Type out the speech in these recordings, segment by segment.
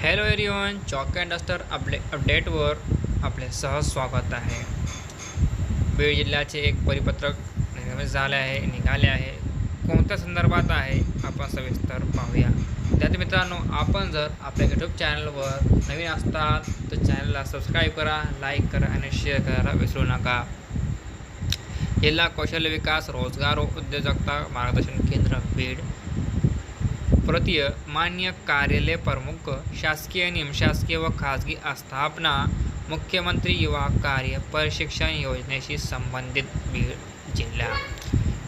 Hello everyone, chalk and duster अपडेटवर आपले सहज स्वागत आहे. बीड जिल्ह्याचे एक परिपत्रक निघाले आहे. कोणत्या संदर्भात आहे आपण सविस्तर पाहूया. त्यात मित्रांनो, आपण जर आपल्या यूट्यूब चॅनलवर नवीन असताल तर चॅनलला सबस्क्राईब करा, लाईक करा आणि शेअर करायला विसरू नका. जिल्हा कौशल्य विकास, रोजगार व उद्योजकता मार्गदर्शन केंद्र बीड प्रतीय मान्य कार्यालय प्रमुख, शासकीय, निमशासकीय व खाजगी आस्थापना मुख्यमंत्री युवा कार्य प्रशिक्षण योजनेशी संबंधित बीड जिल्हा.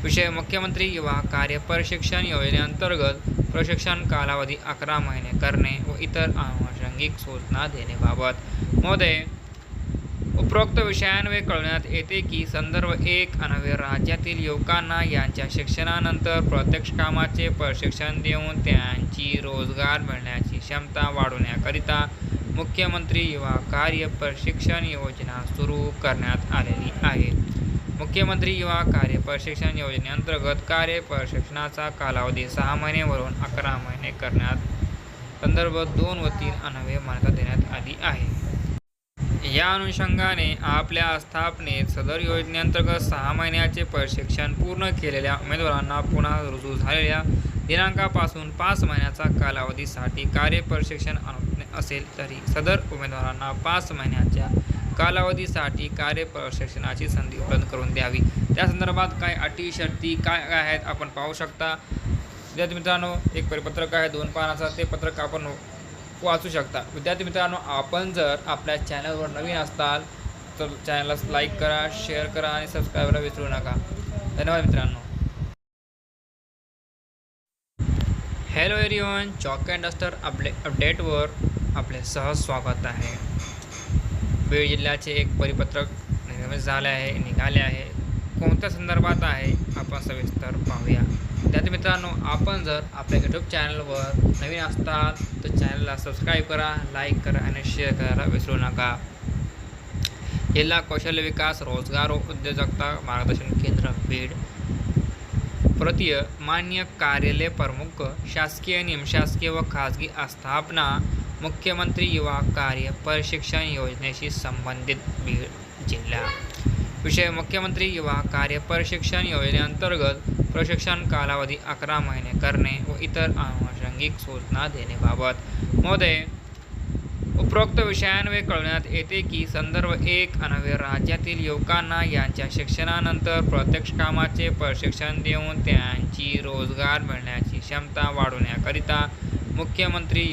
विषय: मुख्यमंत्री युवा कार्य प्रशिक्षण योजनेअंतर्गत प्रशिक्षण कालावधी 11 महिने करणे व इतर आनुषंगिक सूचना देण्याबाबत. महोदय, उपरोक्त विषयान्वये कळविण्यात येते की संदर्भ 1 अन्वये राज्यातील युवकांना यांच्या शिक्षणानंतर प्रत्यक्ष कामाचे प्रशिक्षण देऊन त्यांची रोजगार मिळण्याची क्षमता वाढवण्याकरिता मुख्यमंत्री युवा कार्य प्रशिक्षण योजना सुरू करण्यात आलेली आहे. मुख्यमंत्री युवा कार्य प्रशिक्षण योजनेअंतर्गत कार्य प्रशिक्षणाचा कालावधी 6 महिने वरून 11 महिने करण्यात संदर्भ 2 व 3 अन्वये मान्यता देण्यात आली आहे. या अनुषंगाने आपल्या आस्थापनेत सदर योजनेअंतर्गत 6 महिन्याचे प्रशिक्षण पूर्ण केलेल्या उमेदवारांना पुन्हा रुजू झालेल्या दिनांकापासून 5 महिन्याचा कालावधीसाठी कार्य प्रशिक्षण अनुज्ञेय असेल तरी सदर उमेदवारांना 5 महिन्याच्या कालावधीसाठी कार्य प्रशिक्षणाची संधी उपलब्ध करून द्यावी. त्या संदर्भात काय अटी शर्ती काय आहेत आपण पाहू शकता. विद्यार्थी मित्रांनो, एक परिपत्रक आहे 2 पानाचा, ते पत्रक आपण वाचू शकता. विद्यार्थी मित्रांनो, आपण जर आपल्या चॅनलवर नवीन असताल तर चॅनलला लाईक करा, शेअर करा आणि सबस्क्राईब करायला विसरू नका. धन्यवाद मित्रांनो. Hello everyone, chalk and duster अपडेटवर आपले सहज स्वागत आहे. बीड जिल्ह्याचे एक परिपत्रक निघाले आहे. कोणत्या संदर्भात आहे आपण सविस्तर पाहूया. त्यात मित्रांनो, आपण जर आपल्या यूट्यूब चॅनलवर नवीन असताल तर चॅनलला सबस्क्राईब करा, लाईक करा आणि शेअर करायला विसरू नका. जिल्हा कौशल्य विकास, रोजगार व उद्योजकता मार्गदर्शन केंद्र बीड प्रतीय मान्य कार्यालय प्रमुख, शासकीय, निमशासकीय व खाजगी आस्थापना मुख्यमंत्री युवा कार्य प्रशिक्षण योजनेशी संबंधित बीड जिल्हा. विषय: मुख्यमंत्री युवा कार्य प्रशिक्षण योजनेअंतर्गत प्रशिक्षण कालावधी 11 महिने करणे व इतर आनुषंगिक सूचना देण्याबाबत. महोदय, उपरोक्त विषयान्वये कळविण्यात येते की संदर्भ 1 अन्वये राज्यातील युवकांना यांच्या शिक्षणानंतर प्रत्यक्ष कामाचे प्रशिक्षण देऊन त्यांची रोजगार मिळण्याची क्षमता वाढवण्याकरिता मुख्यमंत्री